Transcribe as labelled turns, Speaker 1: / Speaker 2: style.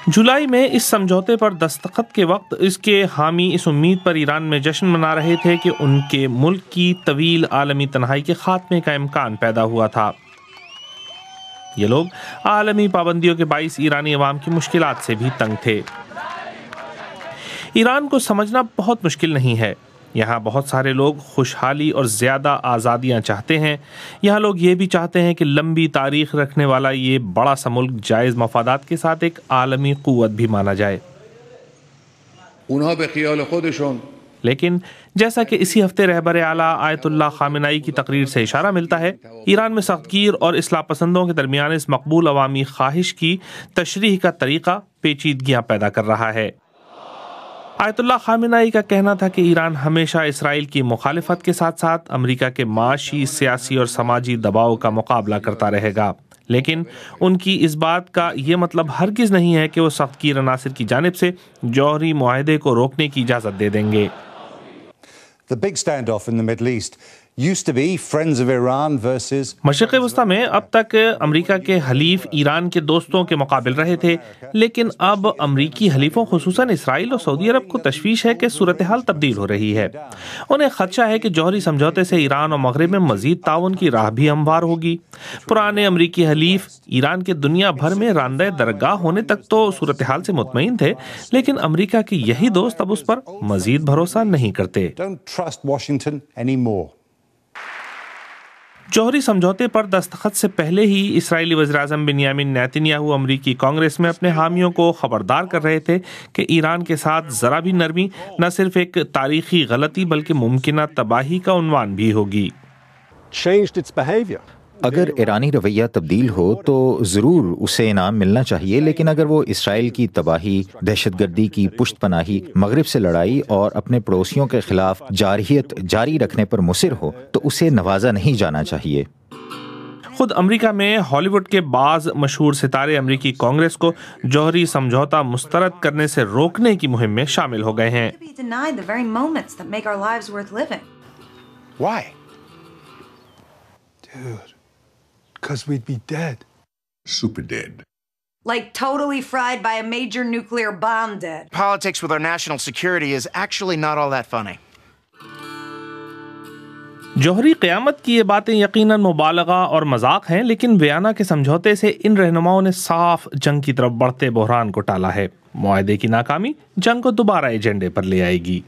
Speaker 1: جولائی میں اس سمجھوتے پر دستخط کے وقت اس کے حامی اس امید پر ایران میں جشن منا رہے تھے کہ ان کے ملک کی طویل عالمی تنہائی کے خاتمے کا امکان پیدا ہوا تھا۔ یہ لوگ عالمی پابندیوں کے باعث ایرانی عوام کی مشکلات سے بھی تنگ تھے۔ ایران کو سمجھنا بہت مشکل نہیں ہے۔ یہاں بہت سارے لوگ خوشحالی اور زیادہ آزادیاں چاہتے ہیں۔ یہاں لوگ یہ بھی چاہتے ہیں کہ لمبی تاریخ رکھنے والا یہ بڑا سا ملک جائز مفادات کے ساتھ ایک عالمی قوت بھی مانا جائے۔ لیکن جیسا کہ اسی ہفتے رہبر اعلیٰ آیت اللہ خامنائی کی تقریر سے اشارہ ملتا ہے، ایران میں سخت گیر اور اصلاح پسندوں کے درمیان اس مقبول عوامی خواہش کی تشریح کا طریقہ پیچیدگیاں پیدا کر رہا ہے۔ آیت اللہ خامنائی کا کہنا تھا کہ ایران ہمیشہ اسرائیل کی مخالفت کے ساتھ ساتھ امریکہ کے معاشی، سیاسی اور سماجی دباؤ کا مقابلہ کرتا رہے گا، لیکن ان کی اس بات کا یہ مطلب ہرگز نہیں ہے کہ وہ سخت گیر عناصر کی جانب سے جوہری معاہدے کو روکنے کی اجازت دے دیں گے۔
Speaker 2: The big standoff in the Middle East used to be friends of Iran versus
Speaker 1: مشرق وسطیٰ میں اب تک امریکہ کے حلیف ایران کے دوستوں کے مقابل رہے تھے، لیکن اب امریکی حلیفوں خصوصاً اسرائیل اور سعودی عرب کو تشویش ہے کہ صورتحال تبدیل ہو رہی ہے۔ انہیں خدشہ ہے کہ جوہری سمجھوتے سے ایران اور مغرب میں مزید تعاون کی راہ بھی ہموار ہوگی۔ پرانے امریکی حلیف ایران کے دنیا بھر میں راندہ درگاہ ہونے تک تو صورتحال سے مطمئن تھے، لیکن امریکہ کے یہی دوست اب اس پر مزید بھروسہ نہیں کرتے۔
Speaker 2: don't trust Washington anymore.
Speaker 1: جوہری سمجھوتے پر دستخط سے پہلے ہی اسرائیلی وزیراعظم بنیامین نیتن یاہو امریکی کانگریس میں اپنے حامیوں کو خبردار کر رہے تھے کہ ایران کے ساتھ ذرا بھی نرمی نہ صرف ایک تاریخی غلطی بلکہ ممکنہ تباہی کا عنوان بھی ہوگی۔
Speaker 3: اگر ایرانی رویہ تبدیل ہو تو ضرور اسے انعام ملنا چاہیے، لیکن اگر وہ اسرائیل کی تباہی، دہشت گردی کی پشت پناہی، مغرب سے لڑائی اور اپنے پڑوسیوں کے خلاف جارحیت جاری رکھنے پر مصر ہو تو اسے نوازا نہیں جانا چاہیے۔
Speaker 1: خود امریکہ میں ہالی ووڈ کے بعض مشہور ستارے امریکی کانگریس کو جوہری سمجھوتا مسترد کرنے سے روکنے کی مہم میں شامل ہو گئے ہیں۔
Speaker 2: Why?
Speaker 4: Dude, because we'd be dead.
Speaker 5: Super dead.
Speaker 6: Like totally fried by a major nuclear bomb dead.
Speaker 7: Politics with our national security is actually not all that funny.
Speaker 1: جوہری قیامت کی یہ باتیں یقیناً مبالغہ اور مذاق ہیں، لیکن ویانا کے سمجھوتے سے ان رہنماؤں نے صاف جنگ کی طرف بڑھتے بحران کو ٹالا ہے۔ معاہدے کی ناکامی جنگ کو دوبارہ ایجنڈے پر لے آئے گی۔